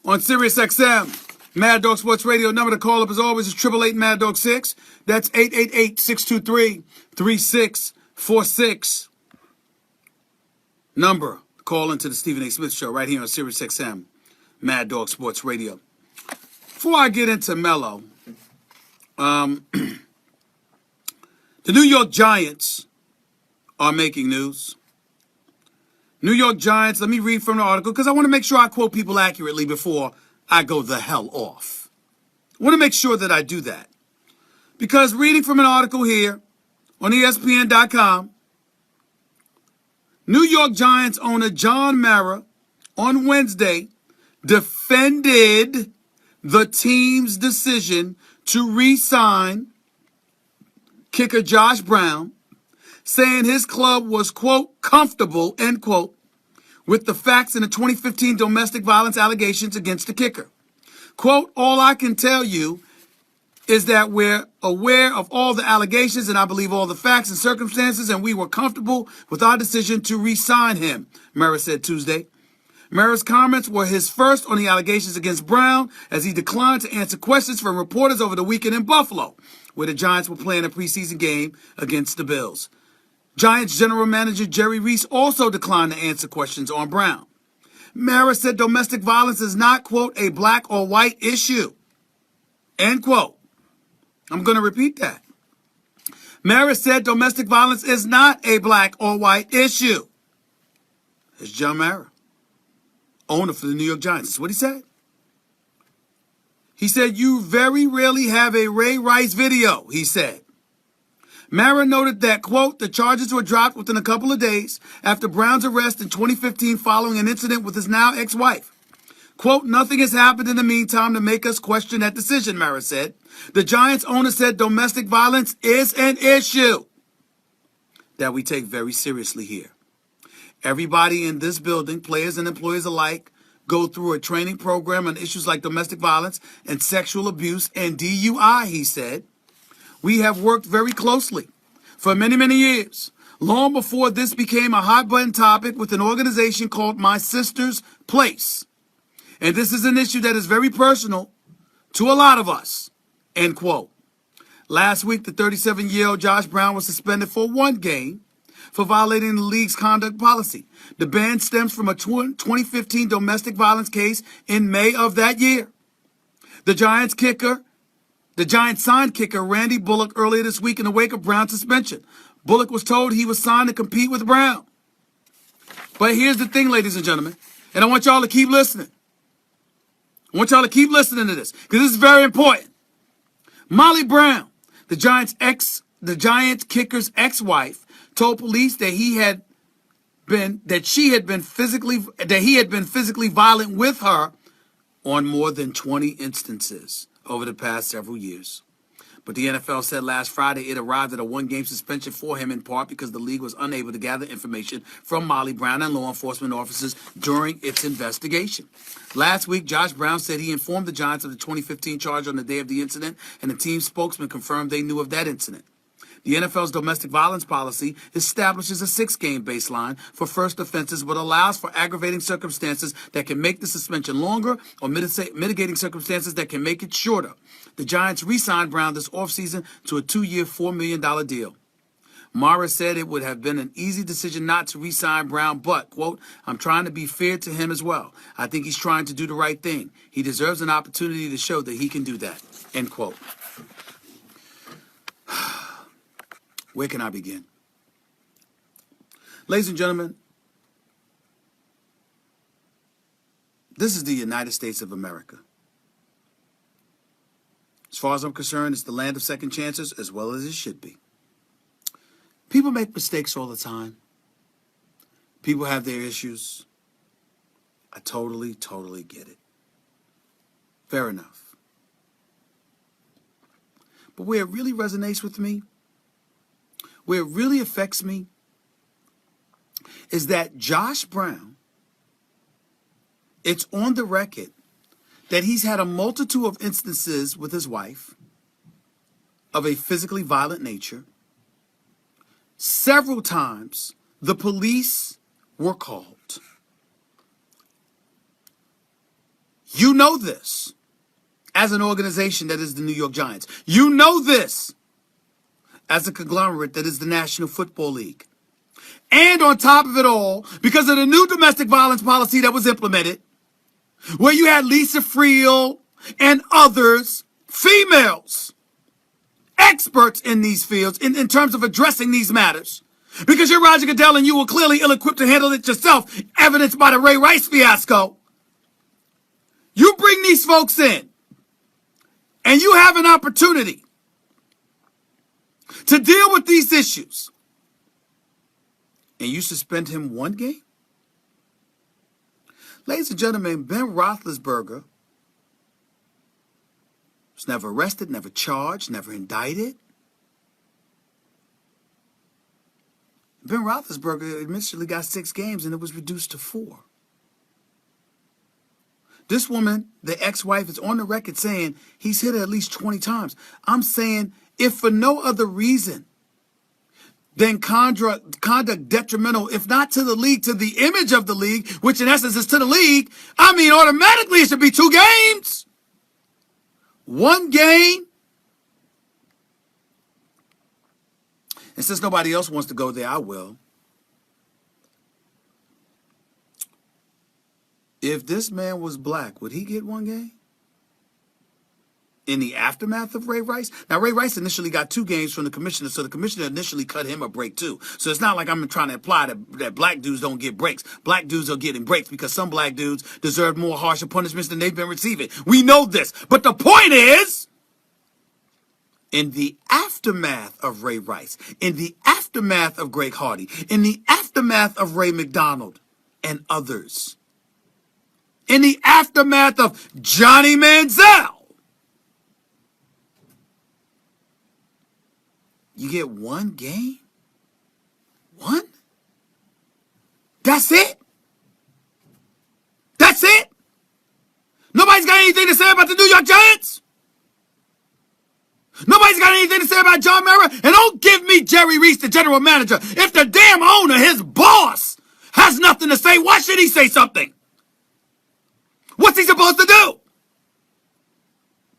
on Sirius XM. Mad Dog Sports Radio. Number to call up as always is 888 Mad Dog 6. That's 888-623-3646. Number call into the Stephen A. Smith Show right here on Sirius XM. Mad Dog Sports Radio. Before I get into Melo, the New York Giants are making news. New York Giants, let me read from the article because I want to make sure I quote people accurately before I go the hell off. I want to make sure that I do that. Because reading from an article here on ESPN.com, New York Giants owner John Mara on Wednesday defended the team's decision to re-sign kicker Josh Brown, saying his club was, quote, comfortable, end quote, with the facts in the 2015 domestic violence allegations against the kicker. Quote, all I can tell you is that we're aware of all the allegations and I believe all the facts and circumstances, and we were comfortable with our decision to re-sign him, Mara said Tuesday. Mara's comments were his first on the allegations against Brown as he declined to answer questions from reporters over the weekend in Buffalo, where the Giants were playing a preseason game against the Bills. Giants general manager Jerry Reese also declined to answer questions on Brown. Mara said domestic violence is not, quote, a black or white issue, end quote. I'm going to repeat that. Mara said domestic violence is not a black or white issue. It's John Mara, owner for the New York Giants. That's what he said. He said, you very rarely have a Ray Rice video, he said. Mara noted that, quote, the charges were dropped within a couple of days after Brown's arrest in 2015 following an incident with his now ex-wife. Quote, nothing has happened in the meantime to make us question that decision, Mara said. The Giants owner said domestic violence is an issue that we take very seriously here. Everybody in this building, players and employees alike, go through a training program on issues like domestic violence and sexual abuse and DUI, he said. We have worked very closely for many, many years, long before this became a hot-button topic with an organization called My Sister's Place. And this is an issue that is very personal to a lot of us, end quote. Last week, the 37-year-old Josh Brown was suspended for one game for violating the league's conduct policy. The ban stems from a 2015 domestic violence case in May of that year. The Giants signed kicker Randy Bullock earlier this week in the wake of Brown's suspension. Bullock was told he was signed to compete with Brown. But here's the thing, ladies and gentlemen, and I want y'all to keep listening. I want y'all to keep listening to this because this is very important. Molly Brown, the Giants kicker's ex-wife, told police that he had been physically violent with her on more than 20 instances over the past several years. But the NFL said last Friday it arrived at a one-game suspension for him in part because the league was unable to gather information from Molly Brown and law enforcement officers during its investigation. Last week, Josh Brown said he informed the Giants of the 2015 charge on the day of the incident, and the team spokesman confirmed they knew of that incident. The NFL's domestic violence policy establishes a 6-game baseline for first offenses, but allows for aggravating circumstances that can make the suspension longer or mitigating circumstances that can make it shorter. The Giants re-signed Brown this offseason to a 2-year, $4 million deal. Mara said it would have been an easy decision not to re-sign Brown, but, quote, I'm trying to be fair to him as well. I think he's trying to do the right thing. He deserves an opportunity to show that he can do that, end quote. Where can I begin? Ladies and gentlemen, this is the United States of America. As far as I'm concerned, it's the land of second chances as well as it should be. People make mistakes all the time. People have their issues. I totally get it. Fair enough. But where it really resonates with me, where it really affects me, is that Josh Brown, it's on the record that he's had a multitude of instances with his wife of a physically violent nature. Several times, the police were called. You know this as an organization that is the New York Giants. You know this as a conglomerate that is the National Football League. And on top of it all, because of the new domestic violence policy that was implemented, where you had Lisa Friel and others, females, experts in these fields in terms of addressing these matters. Because you're Roger Goodell and you were clearly ill-equipped to handle it yourself, evidenced by the Ray Rice fiasco. You bring these folks in, and you have an opportunity to deal with these issues, and you suspend him one game? Ladies and gentlemen, Ben Roethlisberger was never arrested, never charged, never indicted. Ben Roethlisberger initially got 6 games, and it was reduced to 4. This woman, the ex-wife, is on the record saying he's hit her at least 20 times. I'm saying, if for no other reason than conduct detrimental, if not to the league, to the image of the league, which in essence is to the league, I mean, automatically it should be 2 games. 1 game. And since nobody else wants to go there, I will. If this man was black, would he get 1 game? In the aftermath of Ray Rice? Now, Ray Rice initially got 2 games from the commissioner, so the commissioner initially cut him a break too. So it's not like I'm trying to imply that black dudes don't get breaks. Black dudes are getting breaks because some black dudes deserve more harsher punishments than they've been receiving. We know this. But the point is, in the aftermath of Ray Rice, in the aftermath of Greg Hardy, in the aftermath of Ray McDonald and others, in the aftermath of Johnny Manziel, you get 1 game? 1? That's it? That's it? Nobody's got anything to say about the New York Giants? Nobody's got anything to say about John Mara? And don't give me Jerry Reese, the general manager. If the damn owner, his boss, has nothing to say, why should he say something? What's he supposed to do?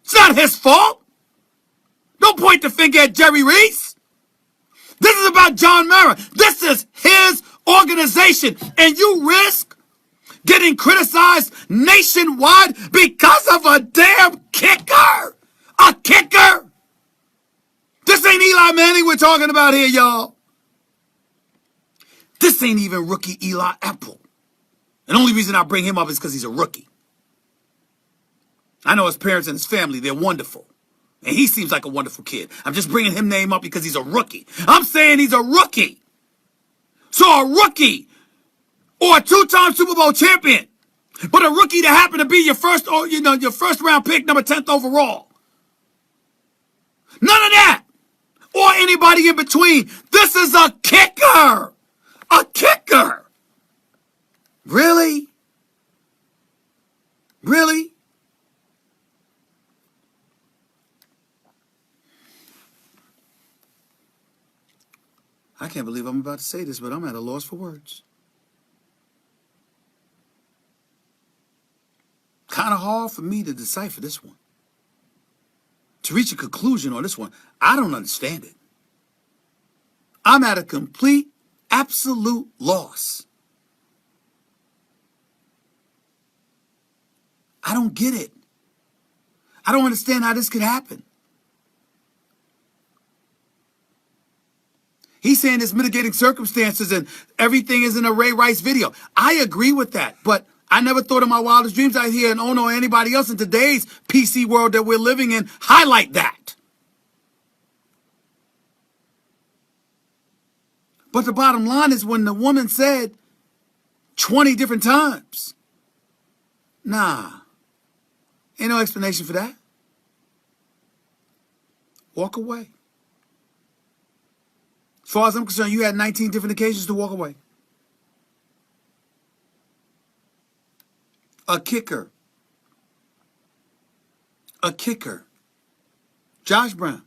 It's not his fault. Don't point the finger at Jerry Reese. This is about John Mara. This is his organization. And you risk getting criticized nationwide because of a damn kicker. A kicker. This ain't Eli Manning we're talking about here, y'all. This ain't even rookie Eli Apple. And the only reason I bring him up is because he's a rookie. I know his parents and his family, they're wonderful. And he seems like a wonderful kid. I'm just bringing him name up because he's a rookie. I'm saying he's a rookie. So a rookie or a 2-time Super Bowl champion, but a rookie that happened to be your first round pick, number 10th overall. None of that. Or anybody in between. This is a kicker. A kicker. Really? Really? I can't believe I'm about to say this, but I'm at a loss for words. Kind of hard for me to decipher this one. To reach a conclusion on this one, I don't understand it. I'm at a complete, absolute loss. I don't get it. I don't understand how this could happen. He's saying there's mitigating circumstances and everything is in a Ray Rice video. I agree with that, but I never thought in my wildest dreams I'd hear an owner or anybody else in today's PC world that we're living in highlight that. But the bottom line is when the woman said 20 different times, nah, ain't no explanation for that. Walk away. As far as I'm concerned, you had 19 different occasions to walk away. A kicker. A kicker. Josh Brown.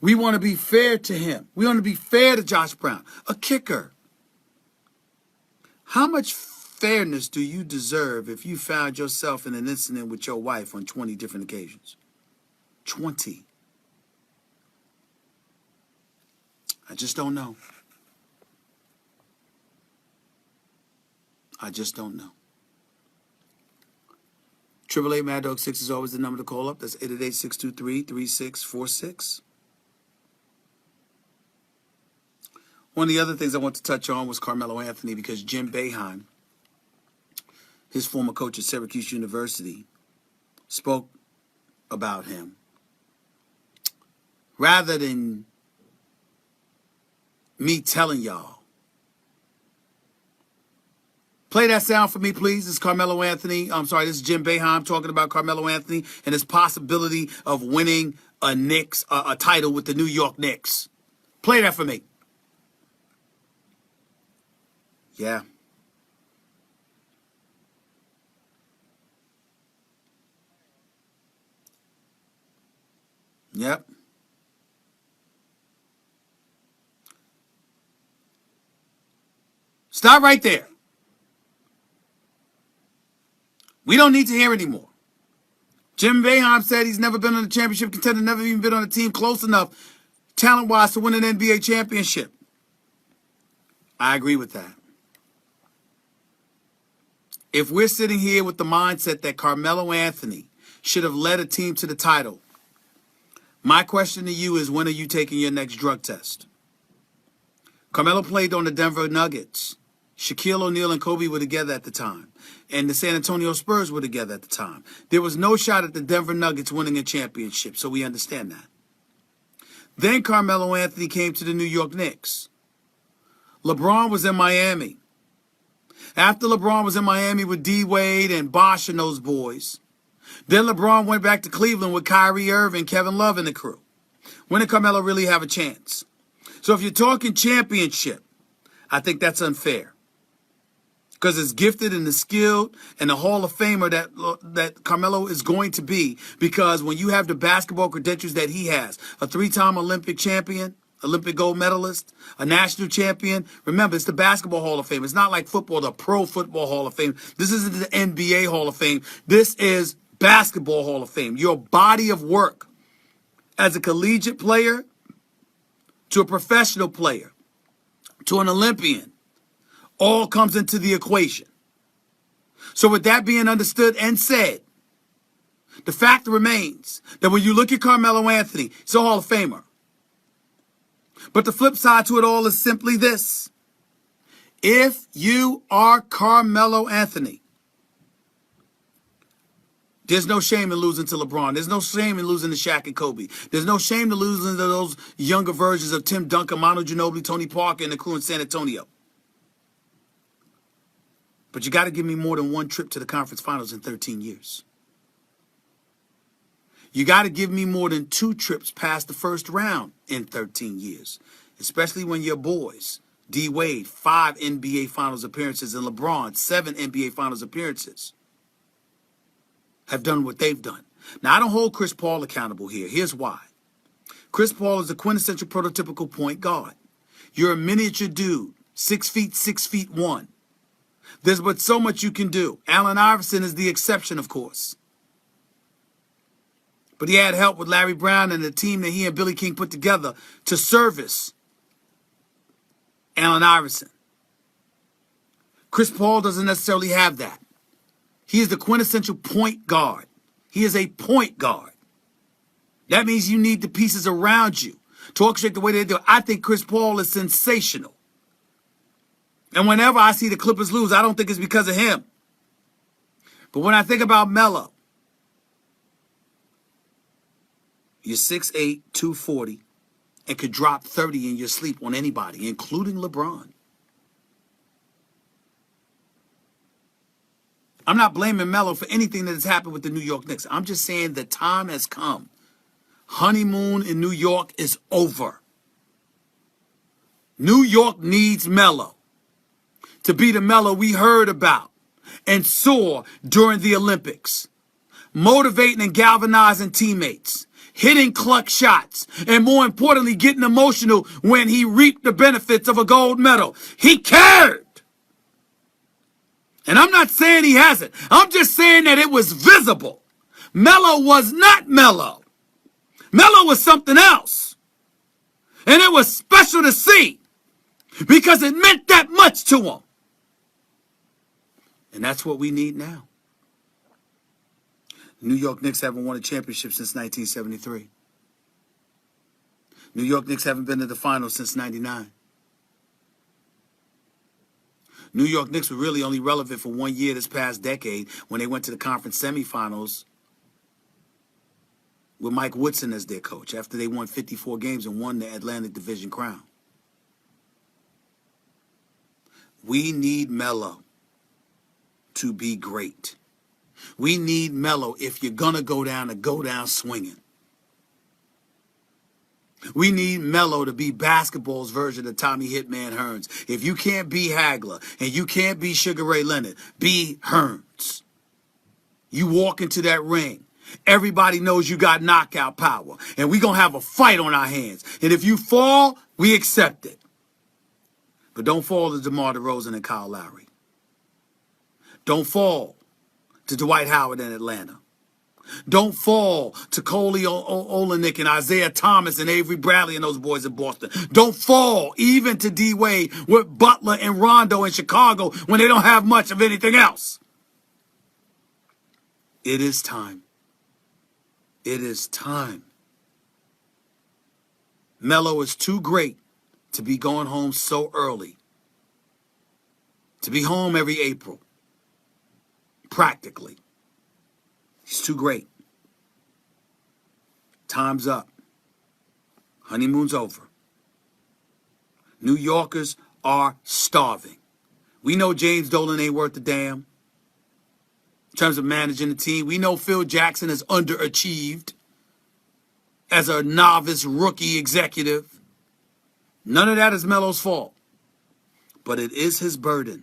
We want to be fair to him. We want to be fair to Josh Brown. A kicker. How much fairness do you deserve if you found yourself in an incident with your wife on 20 different occasions? 20. I just don't know. I just don't know. 888 Mad Dog 6 is always the number to call up. That's 888-623-3646. One of the other things I want to touch on was Carmelo Anthony, because Jim Boeheim, his former coach at Syracuse University, spoke about him. Rather than me telling y'all, play that sound for me, please. This is Carmelo Anthony. I'm sorry, this is Jim Boeheim talking about Carmelo Anthony and his possibility of winning a title with the New York Knicks. Play that for me. Yeah. Yep. Stop right there. We don't need to hear anymore. Jim Boeheim said he's never been on a championship contender, never even been on a team close enough, talent-wise, to win an NBA championship. I agree with that. If we're sitting here with the mindset that Carmelo Anthony should have led a team to the title, my question to you is, when are you taking your next drug test? Carmelo played on the Denver Nuggets. Shaquille O'Neal and Kobe were together at the time. And the San Antonio Spurs were together at the time. There was no shot at the Denver Nuggets winning a championship, so we understand that. Then Carmelo Anthony came to the New York Knicks. LeBron was in Miami. After LeBron was in Miami with D. Wade and Bosh and those boys, then LeBron went back to Cleveland with Kyrie Irving, Kevin Love, and the crew. When did Carmelo really have a chance? So if you're talking championship, I think that's unfair. Because as gifted and as skilled and the Hall of Famer that Carmelo is going to be, because when you have the basketball credentials that he has, a 3-time Olympic champion, Olympic gold medalist, a national champion. Remember, it's the Basketball Hall of Fame. It's not like football, the Pro Football Hall of Fame. This isn't the NBA Hall of Fame. This is Basketball Hall of Fame. Your body of work as a collegiate player to a professional player to an Olympian all comes into the equation. So with that being understood and said, the fact remains that when you look at Carmelo Anthony, he's a Hall of Famer. But the flip side to it all is simply this. If you are Carmelo Anthony, there's no shame in losing to LeBron. There's no shame in losing to Shaq and Kobe. There's no shame in losing to those younger versions of Tim Duncan, Manu Ginobili, Tony Parker, and the crew in San Antonio. But you got to give me more than one trip to the conference finals in 13 years. You got to give me more than 2 trips past the first round in 13 years, especially when your boys, D. Wade, 5 NBA Finals appearances, and LeBron, 7 NBA Finals appearances, have done what they've done. Now, I don't hold Chris Paul accountable here. Here's why. Chris Paul is a quintessential prototypical point guard. You're a miniature dude, 6 feet, 6 feet 1. There's but so much you can do. Allen Iverson is the exception, of course. But he had help with Larry Brown and the team that he and Billy King put together to service Allen Iverson. Chris Paul doesn't necessarily have that. He is the quintessential point guard. He is a point guard. That means you need the pieces around you to orchestrate the way they do it. I think Chris Paul is sensational. And whenever I see the Clippers lose, I don't think it's because of him. But when I think about Melo, you're 6'8", 240, and could drop 30 in your sleep on anybody, including LeBron. I'm not blaming Melo for anything that has happened with the New York Knicks. I'm just saying the time has come. Honeymoon in New York is over. New York needs Melo to be the Melo we heard about and saw during the Olympics, motivating and galvanizing teammates, hitting clutch shots, and more importantly, getting emotional when he reaped the benefits of a gold medal. He cared. And I'm not saying he hasn't. I'm just saying that it was visible. Melo was not Melo. Melo was something else. And it was special to see because it meant that much to him. And that's what we need now. New York Knicks haven't won a championship since 1973. New York Knicks haven't been to the finals since 99. New York Knicks were really only relevant for 1 year this past decade when they went to the conference semifinals with Mike Woodson as their coach after they won 54 games and won the Atlantic Division crown. We need Melo to be great. We need Melo, if you're going to go down swinging. We need Melo to be basketball's version of Tommy Hitman Hearns. If you can't be Hagler and you can't be Sugar Ray Leonard, be Hearns. You walk into that ring. Everybody knows you got knockout power. And we're going to have a fight on our hands. And if you fall, we accept it. But don't fall to DeMar DeRozan and Kyle Lowry. Don't fall to Dwight Howard in Atlanta. Don't fall to Coley Olenek and Isaiah Thomas and Avery Bradley and those boys in Boston. Don't fall even to D-Wade with Butler and Rondo in Chicago when they don't have much of anything else. It is time. It is time. Melo is too great to be going home so early. To be home every April. Practically. He's too great. Time's up. Honeymoon's over. New Yorkers are starving. We know James Dolan ain't worth a damn in terms of managing the team. We know Phil Jackson has underachieved as a novice rookie executive. None of that is Melo's fault. But it is his burden.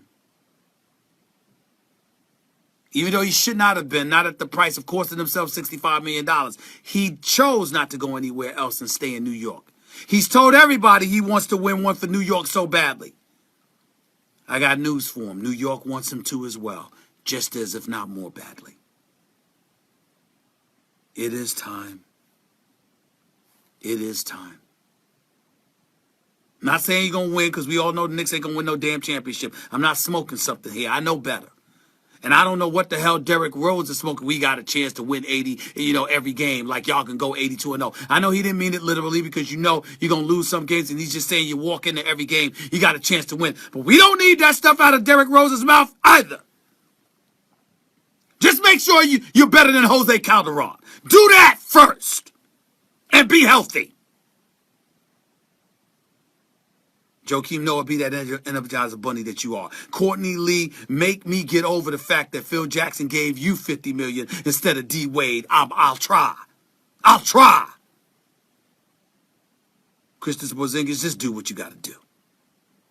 Even though he should not have been, not at the price of costing himself $65 million. He chose not to go anywhere else and stay in New York. He's told everybody he wants to win one for New York so badly. I got news for him. New York wants him to as well, just as if not more badly. It is time. It is time. I'm not saying you're going to win because we all know the Knicks ain't going to win no damn championship. I'm not smoking something here. I know better. And I don't know what the hell Derrick Rose is smoking. We got a chance to win 80, every game. Like y'all can go 82-0. I know he didn't mean it literally because you're going to lose some games. And he's just saying you walk into every game, you got a chance to win. But we don't need that stuff out of Derrick Rose's mouth either. Just make sure you're better than Jose Calderon. Do that first. And be healthy. Joakim Noah, be that Energizer Bunny that you are. Courtney Lee, make me get over the fact that Phil Jackson gave you $50 million instead of D Wade. I'll try. I'll try. Kristaps Porzingis, just do what you got to do.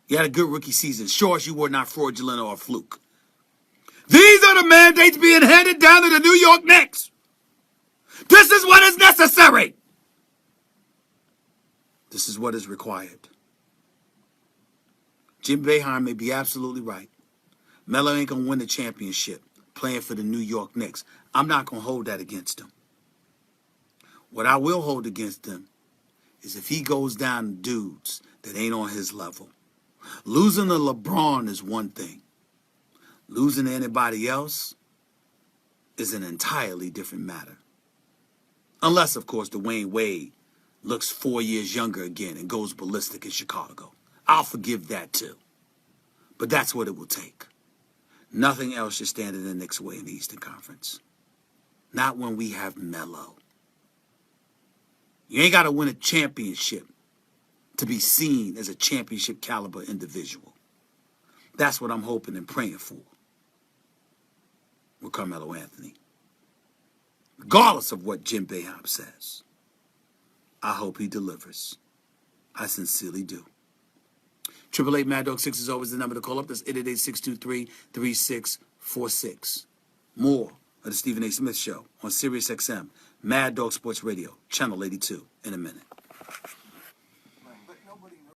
You had a good rookie season. Sure as you were not fraudulent or a fluke. These are the mandates being handed down to the New York Knicks. This is what is necessary. This is what is required. Jim Boeheim may be absolutely right. Melo ain't going to win the championship playing for the New York Knicks. I'm not going to hold that against him. What I will hold against him is if he goes down to dudes that ain't on his level. Losing to LeBron is one thing. Losing to anybody else is an entirely different matter. Unless, of course, Dwayne Wade looks 4 years younger again and goes ballistic in Chicago. I'll forgive that too. But that's what it will take. Nothing else should stand in the Knicks' way in the Eastern Conference. Not when we have Melo. You ain't got to win a championship to be seen as a championship caliber individual. That's what I'm hoping and praying for with Carmelo Anthony. Regardless of what Jim Boeheim says, I hope he delivers. I sincerely do. 888 Mad Dog 6 is always the number to call up. That's 888-623-3646. More of the Stephen A. Smith Show on Sirius XM, Mad Dog Sports Radio, Channel 82, in a minute.